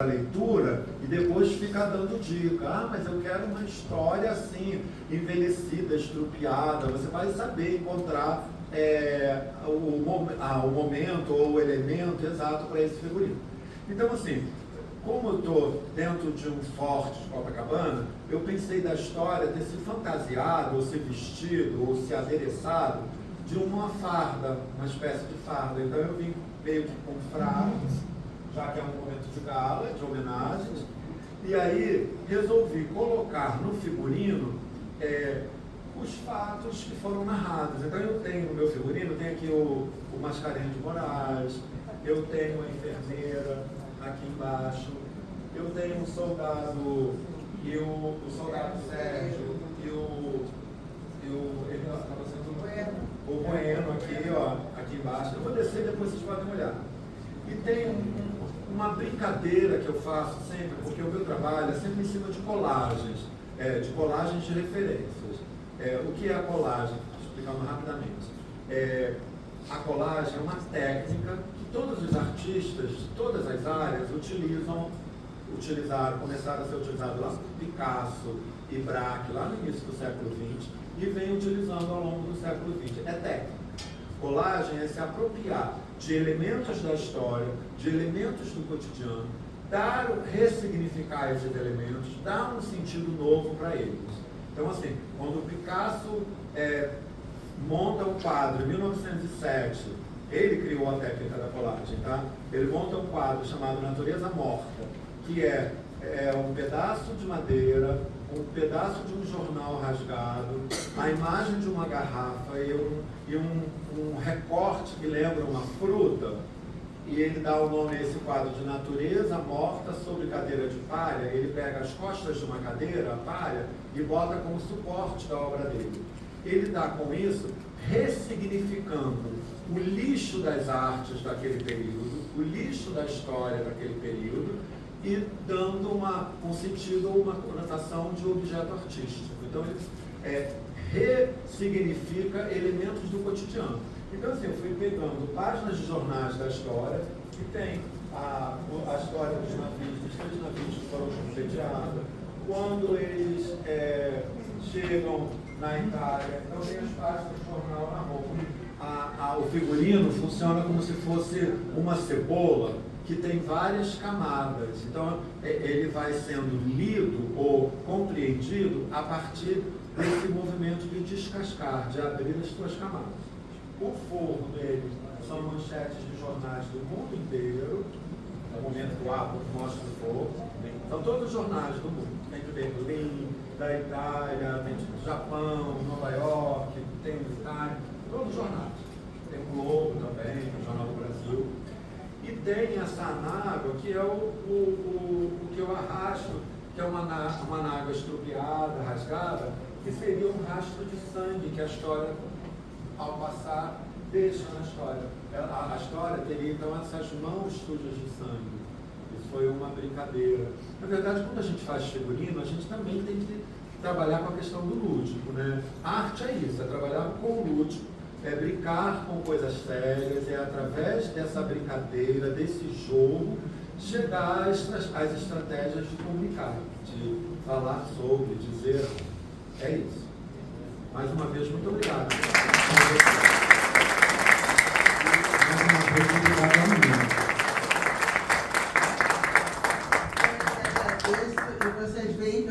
a leitura e depois ficar dando dica. Ah, mas eu quero uma história assim, envelhecida, estrupiada. Você vai saber encontrar o momento ou o elemento exato para esse figurino. Então, assim, como eu estou dentro de um forte de Copacabana, eu pensei da história ter se fantasiado, ou se vestido, ou se adereçado de uma farda, uma espécie de farda. Então eu vim meio que com fraldas, já que é um momento de gala, de homenagens, e aí resolvi colocar no figurino os fatos que foram narrados. Então eu tenho no meu figurino, tem aqui o Mascarenhas de Moraes, eu tenho a enfermeira aqui embaixo, eu tenho um soldado e o soldado Sérgio e ele estava sendo o Bueno aqui, ó, aqui embaixo. Eu vou descer e depois vocês podem olhar. E tem uma brincadeira que eu faço sempre, porque o meu trabalho é sempre em cima de colagens de referências. O que é a colagem? Explicando rapidamente. A colagem é uma técnica que todos os artistas de todas as áreas começaram a ser utilizados lá por Picasso e Braque, lá no início do século XX, e vem utilizando ao longo do século XX. É técnica. Colagem é se apropriar de elementos da história, de elementos do cotidiano, ressignificar esses elementos, dar um sentido novo para eles. Então, assim, quando o Picasso monta um quadro em 1907, ele criou a técnica da colagem, tá? Ele monta um quadro chamado Natureza Morta, que é um pedaço de madeira, um pedaço de um jornal rasgado, a imagem de uma garrafa e um recorte que lembra uma fruta, e ele dá o nome a esse quadro de Natureza Morta sobre cadeira de palha. Ele pega as costas de uma cadeira, a palha, e bota como suporte da obra dele. Ele está, com isso, ressignificando o lixo das artes daquele período, o lixo da história daquele período, e dando um sentido ou uma conotação de objeto artístico. Então, ele ressignifica elementos do cotidiano. Então, assim, eu fui pegando páginas de jornais da história, que tem a história dos três navios que foram sediados, quando eles chegam na Itália. Então, tem as páginas do jornal na roupa. O figurino funciona como se fosse uma cebola que tem várias camadas. Então, ele vai sendo lido ou compreendido a partir desse movimento de descascar, de abrir as suas camadas. O forro dele são manchetes de jornais do mundo inteiro. No momento do Apple mostra o forro. São todos os jornais do mundo. Tem de Berlim, da Itália, tem do Japão, Nova York, tem do Itália, todos os jornais. Tem o Globo também, o Jornal do Brasil. E tem essa anágua, que é o que eu arrasto, que é uma anágua estrupiada, rasgada, que seria um rastro de sangue que a história, ao passar, deixa na história. A história teria, então, essas mãos sujas de sangue. Isso foi uma brincadeira. Na verdade, quando a gente faz figurino, a gente também tem que trabalhar com a questão do lúdico, né? A arte é isso, é trabalhar com o lúdico, é brincar com coisas sérias, é através dessa brincadeira, desse jogo, chegar às estratégias de comunicar, de falar sobre, dizer. É isso. Mais uma vez, muito obrigado. Mais uma vez, obrigado a mim. Eu agradeço e vocês veem